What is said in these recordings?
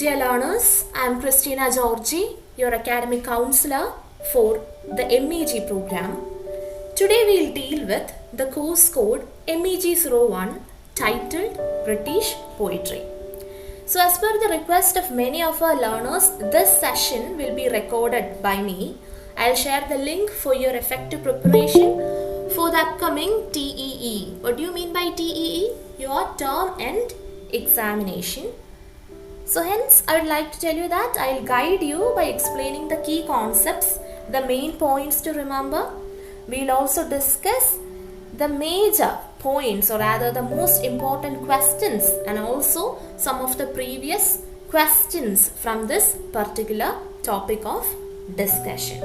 Dear learners, I am Christina Georgy, your academic counselor for the MEG program. Today we will deal with the course code MEG-01 titled British Poetry. So as per the request of many of our learners, this session will be recorded by me. I'll share the link for your effective preparation for the upcoming TEE. What do you mean by TEE? Your term end examination. So hence I would like to tell you that I'll guide you by explaining the key concepts, the main points to remember. We'll also discuss the major points, or rather the most important questions, and also some of the previous questions from this particular topic of discussion.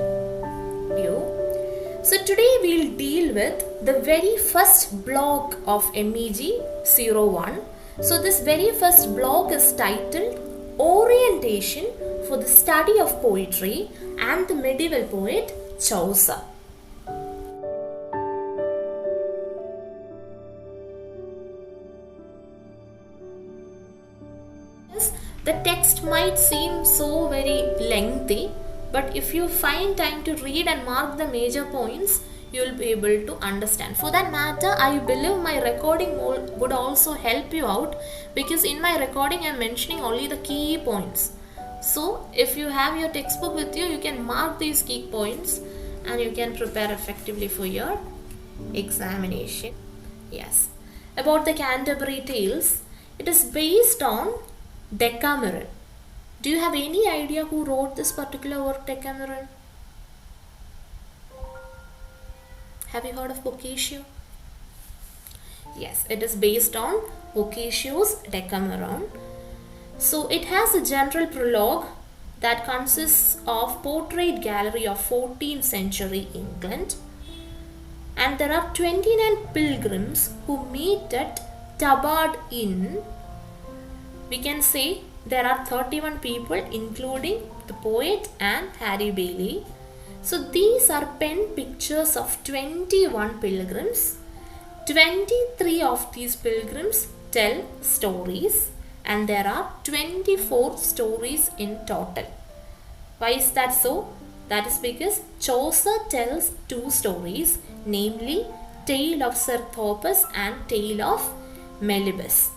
So today we'll deal with the very first block of MEG-01. So this very first block is titled Orientation for the Study of Poetry and the Medieval Poet Chaucer. The text might seem so very lengthy, but if you find time to read and mark the major points, you will be able to understand. For that matter, I believe my recording would also help you out, because in my recording I am mentioning only the key points. So if you have your textbook with you, you can mark these key points and you can prepare effectively for your examination. Yes. About the Canterbury Tales, it is based on Decameron. Do you have any idea who wrote this particular work, Decameron? Have you heard of Boccaccio? Yes, it is based on Boccaccio's Decameron. So it has a general prologue that consists of portrait gallery of 14th century England, and there are 29 pilgrims who meet at Tabard Inn. We can say there are 31 people, including the poet and Harry Bailey. So these are pen pictures of 21 pilgrims. 23 of these pilgrims tell stories, and there are 24 stories in total. Why is that so? That is because Chaucer tells two stories, namely Tale of Sir Thopas and Tale of Melibus.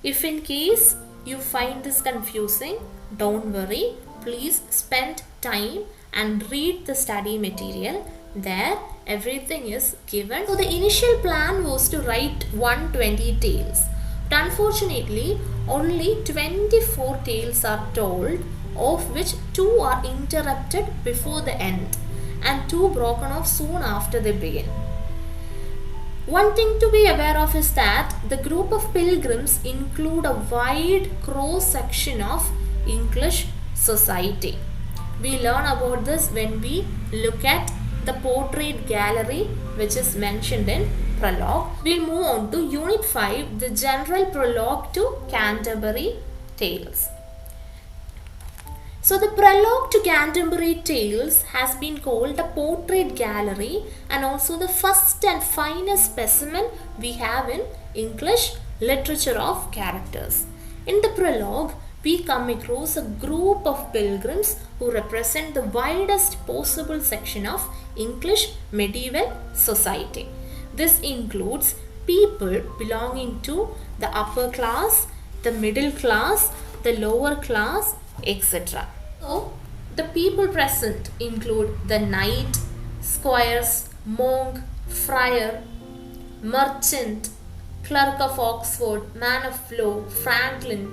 If in case you find this confusing, don't worry. Please spend time and read the study material. There everything is given. So the initial plan was to write 120 tales, but unfortunately only 24 tales are told, of which 2 are interrupted before the end and 2 broken off soon after they begin. One thing to be aware of is that the group of pilgrims include a wide cross-section of English society. We learn about this when we look at the portrait gallery, which is mentioned in Prologue. We'll move on to Unit 5, the general prologue to Canterbury Tales. So the prologue to Canterbury Tales has been called the portrait gallery, and also the first and finest specimen we have in English literature of characters. In the prologue, we come across a group of pilgrims who represent the widest possible section of English medieval society. This includes people belonging to the upper class, the middle class, the lower class, etc. So, the people present include the knight, squires, monk, friar, merchant, clerk of Oxford, man of law, franklin,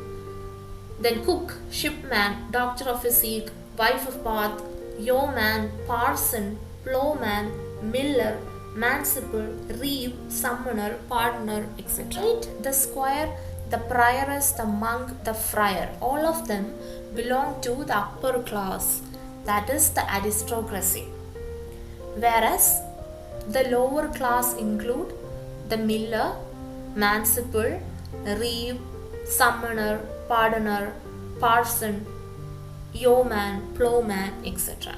then cook, shipman, doctor of physic, wife of bath, yeoman, parson, ploughman, miller, manciple, reeve, summoner, pardoner, etc. The squire, the prioress, the monk, the friar, all of them belong to the upper class, that is the aristocracy. Whereas the lower class include the miller, manciple, reeve, summoner, pardoner, parson, yeoman, ploughman, etc.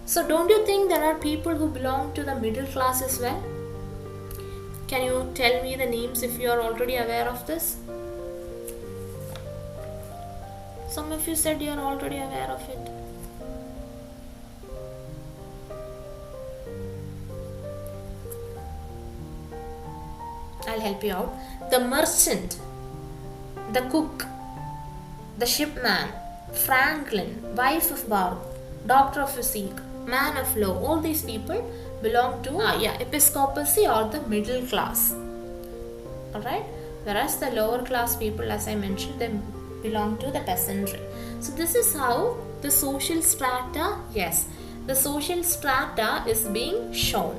So don't you think there are people who belong to the middle class as well? Can you tell me the names if you are already aware of this? Some of you said you are already aware of it. I'll help you out. The merchant, the cook, the shipman, Franklin, wife of Baruch, doctor of physics, man of law, all these people belong to episcopacy or the middle class. Alright? Whereas the lower class people, as I mentioned, they belong to the peasantry. So this is how the social strata, the social strata is being shown.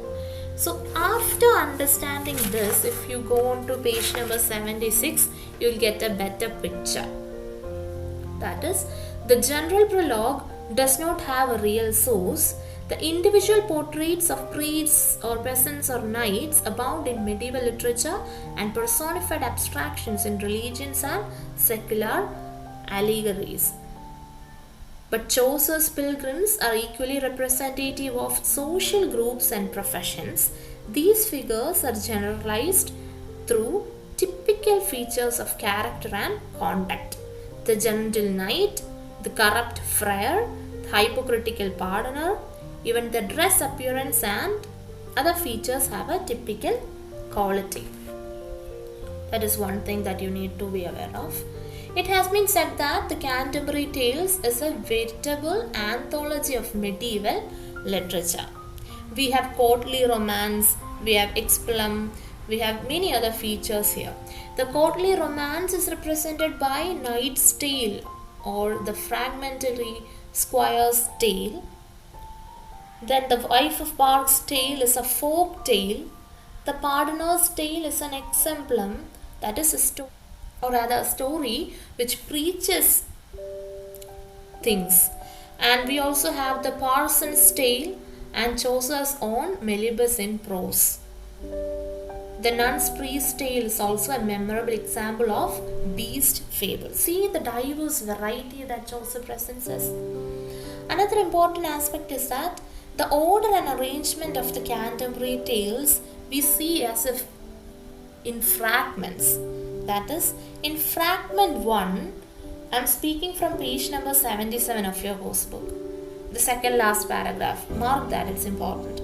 So after understanding this, if you go on to page number 76, you will get a better picture. That is, the general prologue does not have a real source. The individual portraits of priests or peasants or knights abound in medieval literature and personified abstractions in religions and secular allegories. But Chaucer's Pilgrims are equally representative of social groups and professions. These figures are generalized through typical features of character and conduct. The gentle knight, the corrupt friar, the hypocritical pardoner, even the dress, appearance and other features have a typical quality. That is one thing that you need to be aware of. It has been said that the Canterbury Tales is a veritable anthology of medieval literature. We have courtly romance, we have explum, we have many other features here. The courtly romance is represented by Knight's Tale or the fragmentary Squire's Tale. Then the wife of Baruch's tale is a folk tale. The pardoner's tale is an exemplum, that is a story which preaches things. And we also have the parson's tale and Chaucer's own Melibus in prose. The nun's priest's tale is also a memorable example of beast fable. See the diverse variety that Chaucer presents us. Another important aspect is that the order and arrangement of the Canterbury Tales we see as if in fragments. That is, in fragment 1, I am speaking from page number 77 of your course book. The second last paragraph. Mark that, it's important.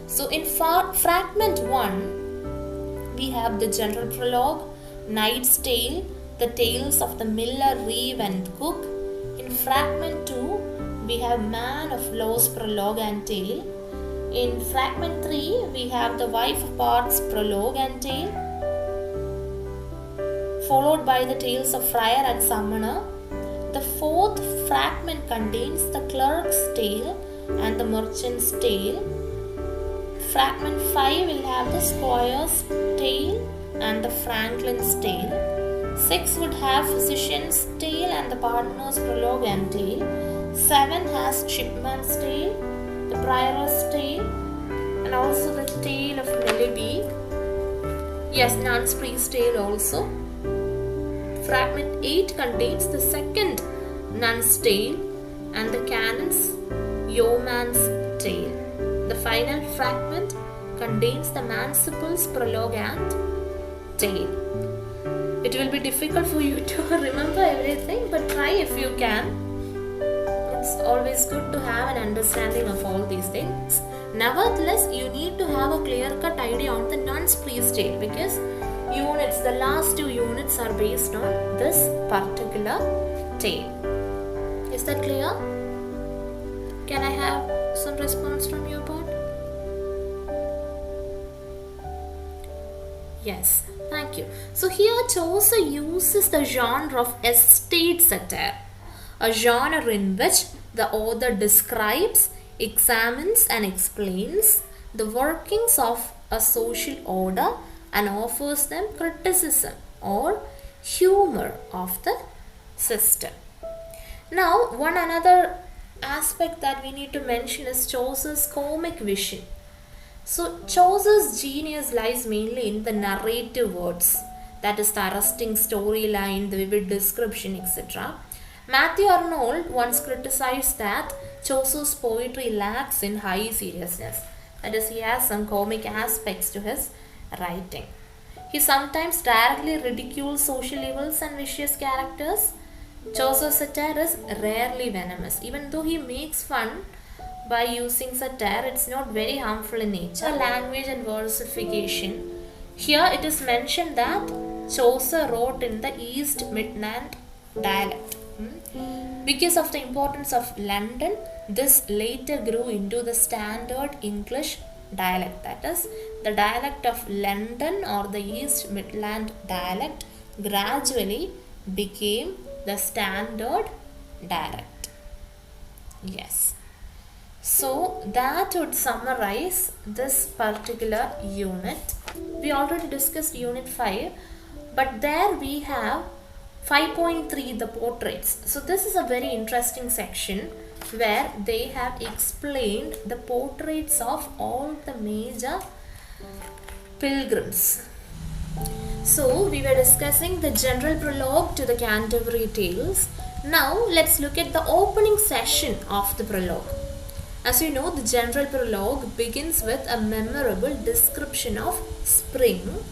So in fragment 1, we have the general prologue, Knight's Tale, the tales of the miller, reeve and cook. In fragment 2, we have man of law's prologue and tale. In fragment 3, we have the wife of Baruch's prologue and tale, followed by the tales of friar and summoner. The fourth fragment contains the clerk's tale and the merchant's tale. Fragment 5 will have the squire's tale and the Franklin's tale. 6 would have physician's tale and the pardoner's prologue and tale. 7 has shipman's tale, the prior's tale, and also the tale of Melibee. Nun's priest's tale also. Fragment 8 contains the second nun's tale and the canon's yeoman's tale. The final fragment contains the manciple's prologue and tale. It will be difficult for you to remember everything, but try if you can. It's always good to have an understanding of all these things. Nevertheless, you need to have a clear-cut idea on the nun's priest's tale because the last 2 units are based on this particular tale. Is that clear? Can I have some response from your part? Yes, thank you. So here Chaucer uses the genre of estate satire, a genre in which the author describes, examines and explains the workings of a social order and offers them criticism or humor of the system. Now, one another aspect that we need to mention is Chaucer's comic vision. So, Chaucer's genius lies mainly in the narrative words, that is the arresting storyline, the vivid description, etc. Matthew Arnold once criticized that Chaucer's poetry lacks in high seriousness. That is, he has some comic aspects to his writing. He sometimes directly ridicules social evils and vicious characters. Chaucer's satire is rarely venomous. Even though he makes fun by using satire, it's not very harmful in nature. Language and versification. Here it is mentioned that Chaucer wrote in the East Midland dialect. Because of the importance of London, this later grew into the standard English dialect. That is, the dialect of London or the East Midland dialect gradually became the standard dialect. Yes. So that would summarize this particular unit. We already discussed unit 5, but there we have 5.3, the portraits. So this is a very interesting section where they have explained the portraits of all the major pilgrims. So we were discussing the general prologue to the Canterbury Tales. Now let's look at the opening session of the prologue. As you know, the general prologue begins with a memorable description of spring.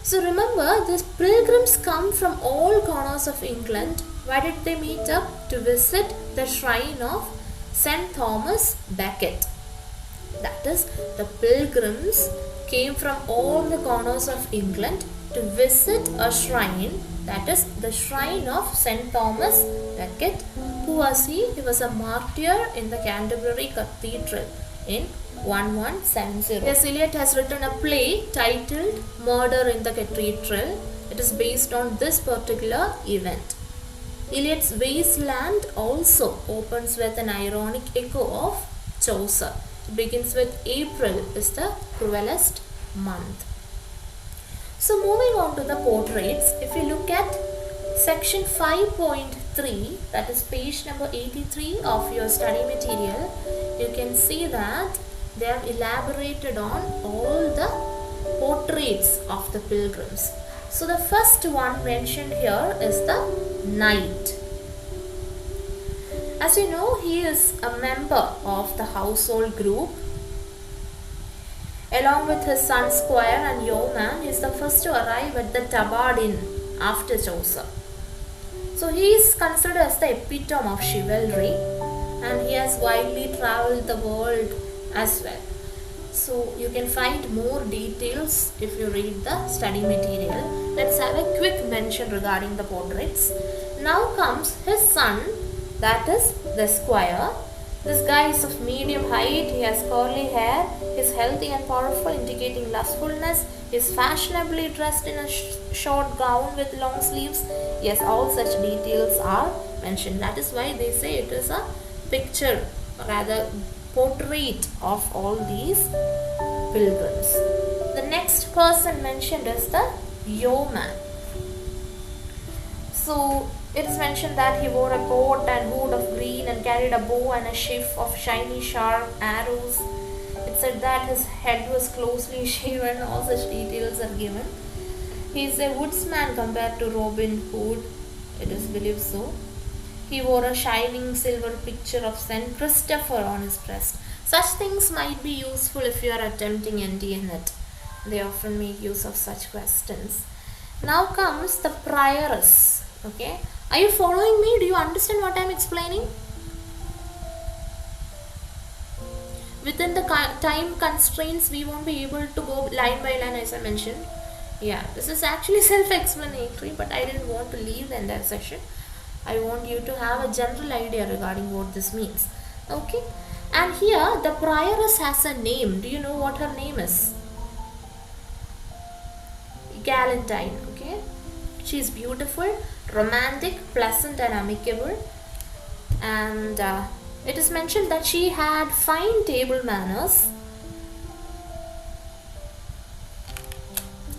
So remember, these pilgrims come from all corners of England. Why did they meet up? To visit the shrine of St. Thomas Becket. That is, the pilgrims came from all the corners of England to visit a shrine, that is the shrine of St. Thomas Becket. Who was he? He was a martyr in the Canterbury Cathedral in 1170. Yes, Eliot has written a play titled Murder in the Cathedral. It is based on this particular event. Eliot's Wasteland also opens with an ironic echo of Chaucer. It begins with April is the cruelest month. So moving on to the portraits, if you look at section 5.3, that is page number 83 of your study material, you can see that they have elaborated on all the portraits of the pilgrims. So the first one mentioned here is the knight. As you know, he is a member of the household group. Along with his son Squire and Yeoman, he is the first to arrive at the Tabard Inn after Chaucer. So he is considered as the epitome of chivalry, and he has widely travelled the world as well. So you can find more details if you read the study material. Let's have a quick mention regarding the portraits. Now comes his son, that is the Squire. This guy is of medium height, he has curly hair, he is healthy and powerful, indicating lustfulness. He is fashionably dressed in a short gown with long sleeves. Yes, all such details are mentioned. That is why they say it is a picture, rather portrait of all these pilgrims. The next person mentioned is the yeoman. So it is mentioned that he wore a coat and hood of green and carried a bow and a sheaf of shiny sharp arrows. It said that his head was closely shaven. All such details are given. He is a woodsman compared to Robin Hood. It is believed so. He wore a shining silver picture of St. Christopher on his breast. Such things might be useful if you are attempting NT-NET. They often make use of such questions. Now comes the prioress. Okay, are you following me? Do you understand what I am explaining? Within the time constraints, we won't be able to go line by line as I mentioned. Yeah, this is actually self-explanatory, but I didn't want to leave the entire section. I want you to have a general idea regarding what this means. Okay, and here the prioress has a name. Do you know what her name is? Galentine. Okay, she is beautiful, romantic, pleasant and amicable, and it is mentioned that she had fine table manners.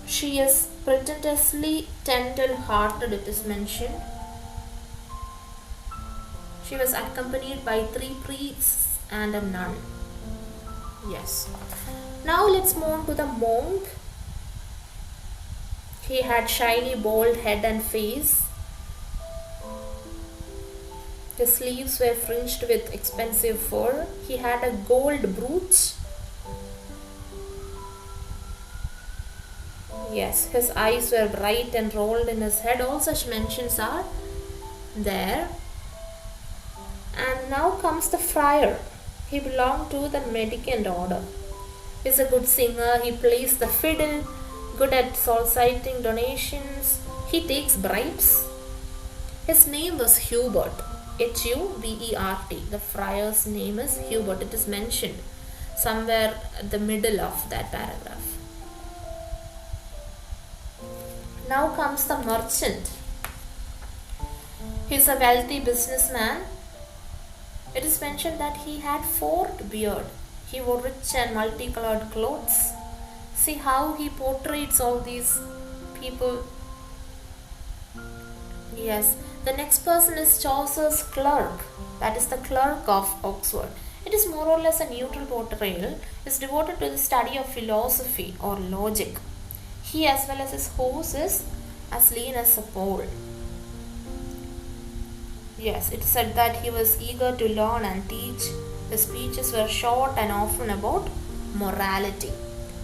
She is pretentiously tender-hearted, it is mentioned. She was accompanied by 3 priests and a nun. Yes. Now let's move on to the monk. He had shiny bald head and face. His sleeves were fringed with expensive fur. He had a gold brooch. Yes, his eyes were bright and rolled in his head. All such mentions are there. And now comes the friar. He belonged to the mendicant order. He's a good singer, he plays the fiddle, good at soliciting donations, he takes bribes. His name was Hubert, Hubert. The friar's name is Hubert. It is mentioned somewhere at the middle of that paragraph. Now comes the merchant. He is a wealthy businessman. It is mentioned that he had forked beard. He wore rich and multicolored clothes. See how he portrays all these people. Yes, the next person is Chaucer's clerk. That is the clerk of Oxford. It is more or less a neutral portrayal. It is devoted to the study of philosophy or logic. He as well as his horse is as lean as a pole. Yes, it is said that he was eager to learn and teach. His speeches were short and often about morality.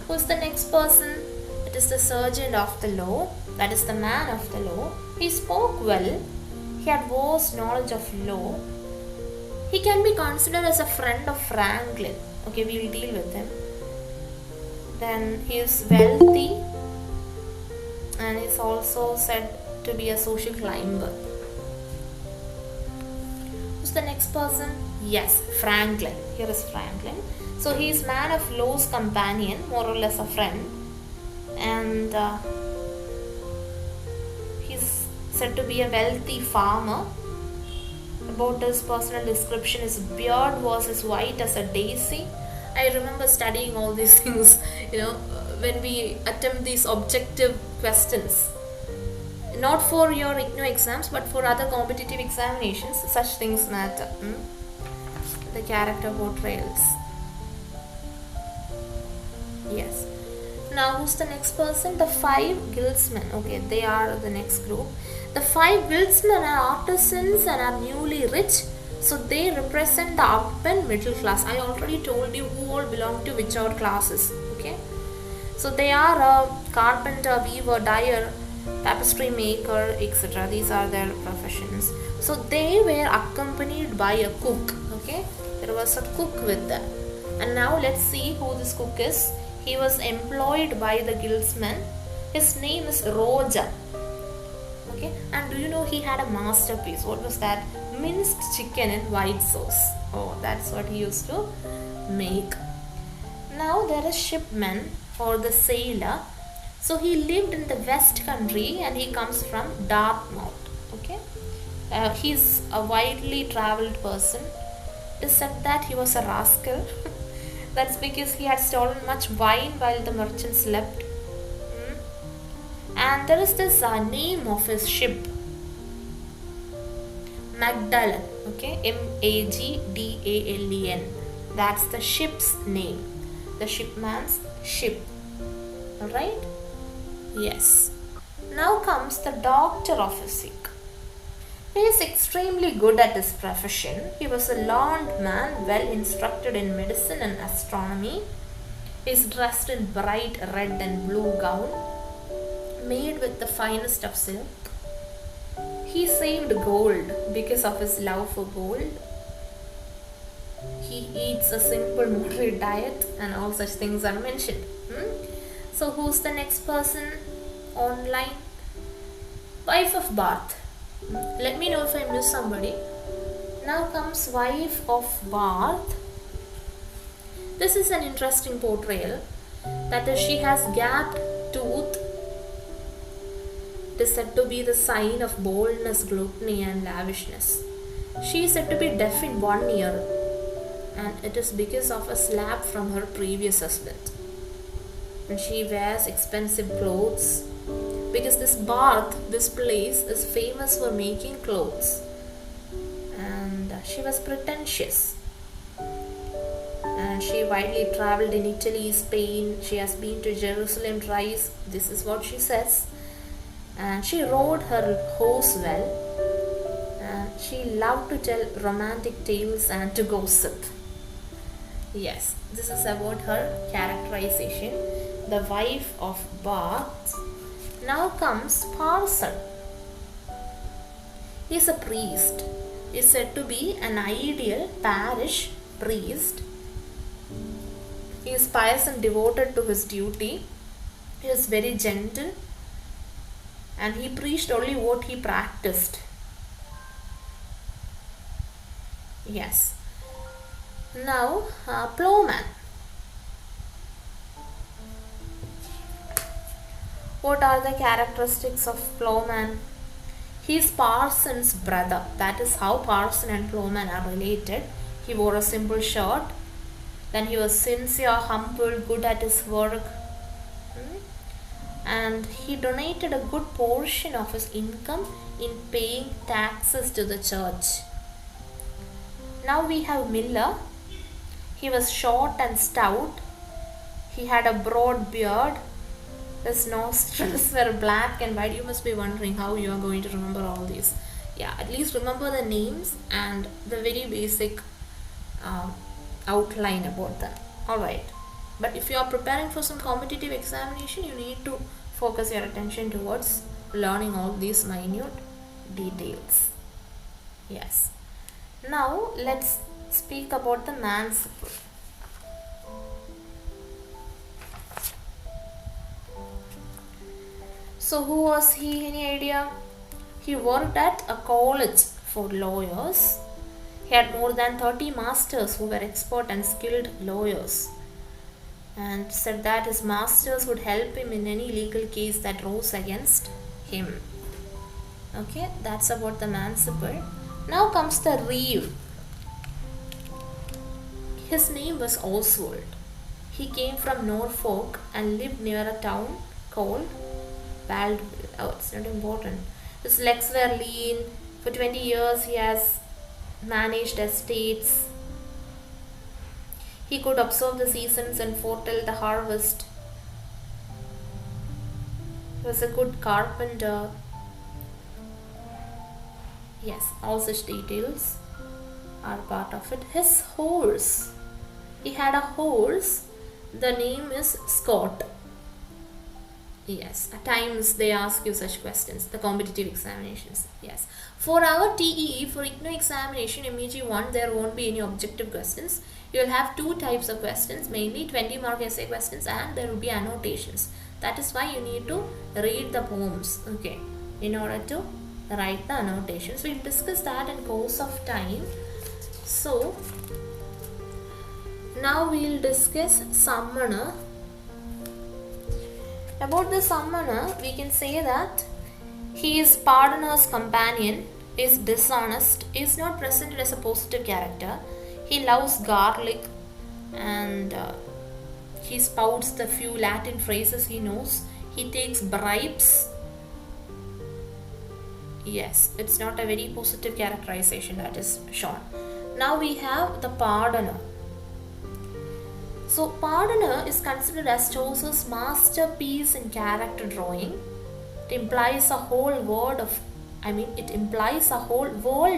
Who is the next person? It is the sergeant of the law. That is the man of the law. He spoke well. He had vast knowledge of law. He can be considered as a friend of Franklin. Okay, we will deal with him. Then he is wealthy and is also said to be a social climber. Who's the next person? Yes, Franklin. Here is Franklin. So he is man of law's companion, more or less a friend, and he's said to be a wealthy farmer. About his personal description, his beard was as white as a daisy. I remember studying all these things, when we attempt these objective questions. Not for your IGNO exams, but for other competitive examinations, such things matter. The character portrayals. Yes. Now who's the next person? The 5 guildsmen. Okay, they are the next group. The 5 guildsmen are artisans and are newly rich, so they represent the upper middle class. I already told you who all belong to which all classes. Okay, so they are a carpenter, weaver, dyer, tapestry maker, etc. These are their professions. So they were accompanied by a cook. Okay, there was a cook with them. And now let's see who this cook is. He was employed by the guildsmen. His name is Roger. Okay, and do you know he had a masterpiece? What was that? Minced chicken in white sauce. Oh, that's what he used to make. Now there is shipman or the sailor. So he lived in the West Country and he comes from Dartmouth. Okay, he's a widely traveled person. It is said that he was a rascal. That's because he had stolen much wine while the merchant slept. And there is this name of his ship, Magdalen. Okay, Magdalen. That's the ship's name. The shipman's ship. Alright? Yes. Now comes the doctor of physics. He is extremely good at his profession. He was a learned man, well instructed in medicine and astronomy. He is dressed in bright red and blue gown, made with the finest of silk. He saved gold because of his love for gold. He eats a simple moderate diet and all such things are mentioned. So who's the next person online? Wife of Bath. Let me know if I missed somebody. Now comes wife of Bath. This is an interesting portrayal. That is, she has gapped tooth. It is said to be the sign of boldness, gluttony and lavishness. She is said to be deaf in one ear, and it is because of a slap from her previous husband. And she wears expensive clothes because this Bath, this place is famous for making clothes, and she was pretentious. And she widely traveled in Italy, Spain. She has been to Jerusalem twice. This is what she says. And she rode her horse well. And she loved to tell romantic tales and to gossip. Yes, this is about her characterization. The wife of Bath. Now comes parson. He is a priest. He is said to be an ideal parish priest. He is pious and devoted to his duty. He is very gentle and he preached only what he practiced. Yes. Now, plowman. What are the characteristics of plowman? He is parson's brother. That is how parson and plowman are related. He wore a simple shirt. Then he was sincere, humble, good at his work. And he donated a good portion of his income in paying taxes to the church. Now we have miller. He was short and stout. He had a broad beard. His nostrils were black and white. You must be wondering how you are going to remember all these. Yeah, at least remember the names and the very basic outline about them. Alright. But if you are preparing for some competitive examination, you need to focus your attention towards learning all these minute details. Yes. Now let's speak about the manciple. So who was he? Any idea? He worked at a college for lawyers. He had more than 30 masters who were expert and skilled lawyers, and said that his masters would help him in any legal case that rose against him. Okay, that's about the manciple. Now comes the reeve. His name was Oswald. He came from Norfolk and lived near a town called Baldwin. Oh, it's not important. His legs were lean. For 20 years he has managed estates. He could observe the seasons and foretell the harvest. He was a good carpenter. Yes, all such details are part of it. His horse. He had a horse. The name is Scott. Yes, at times they ask you such questions, the competitive examinations. Yes. For our TEE, for IGNO examination, MEG-01, there won't be any objective questions. You will have two types of questions, mainly 20 mark essay questions, and there will be annotations. That is why you need to read the poems, okay, in order to write the annotations. We'll discuss that in course of time. So, now we'll discuss summoner. About the summoner, we can say that he is pardoner's companion, is dishonest, is not presented as a positive character. He loves garlic and he spouts the few Latin phrases he knows. He takes bribes. Yes, it's not a very positive characterization that is shown. Now we have the pardoner. So, pardoner is considered as Chaucer's masterpiece in character drawing. It implies a whole world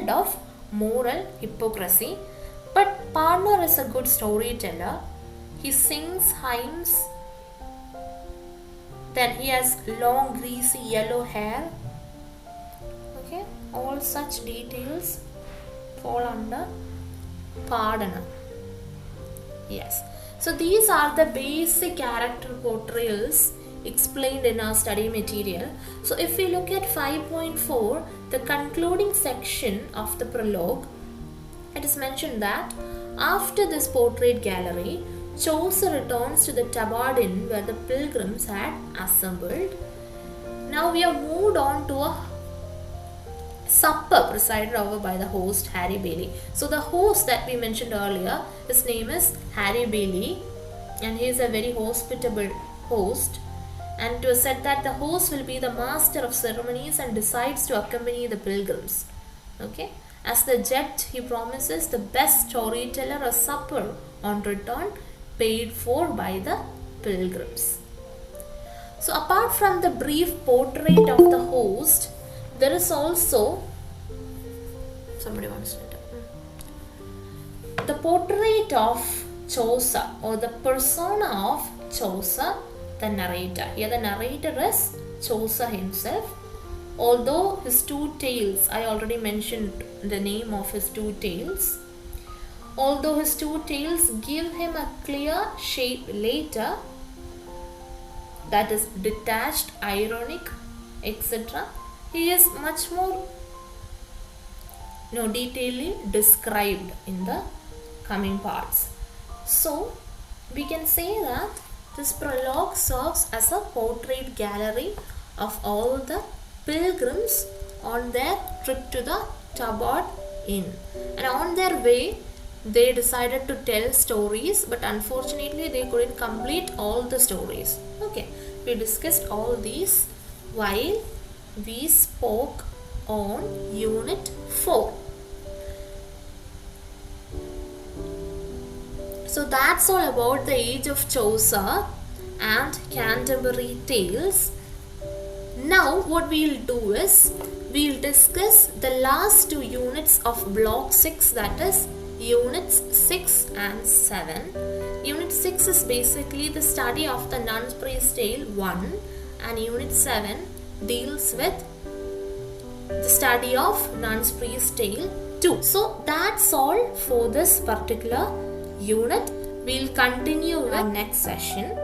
of moral hypocrisy. But Pardoner is a good storyteller. He sings hymns. Then he has long, greasy yellow hair. Okay, all such details fall under Pardoner. Yes. So these are the basic character portrayals explained in our study material. So if we look at 5.4, the concluding section of the prologue, it is mentioned that after this portrait gallery, Chaucer returns to the tabard inn where the pilgrims had assembled. Now we have moved on to a supper presided over by the host Harry Bailey. So the host that we mentioned earlier, his name is Harry Bailey, and he is a very hospitable host. And it was said that the host will be the master of ceremonies and decides to accompany the pilgrims. Okay, as the judge, he promises the best storyteller a supper on return, paid for by the pilgrims. So apart from the brief portrait of the host, there is also the portrait of Chaucer, or the persona of Chaucer, the narrator. Here the narrator is Chaucer himself. Although his two tales, I already mentioned the name of his two tales, although his two tales give him a clear shape later, that is detached, ironic, etc., he is much more detailedly described in the coming parts. So we can say that this prologue serves as a portrait gallery of all the pilgrims on their trip to the Tabard Inn, and on their way they decided to tell stories, but unfortunately they couldn't complete all the stories. Okay, we discussed all these while we spoke on unit 4. So that's all about the age of Chaucer and Canterbury tales. Now what we'll do is we'll discuss the last 2 units of block 6, that is units 6 and 7. Unit 6 is basically the study of the Nun's Priest Tale 1, and unit 7 deals with the study of Nun's Priest Tale 2. So that's all for this particular unit. We'll continue in the next session.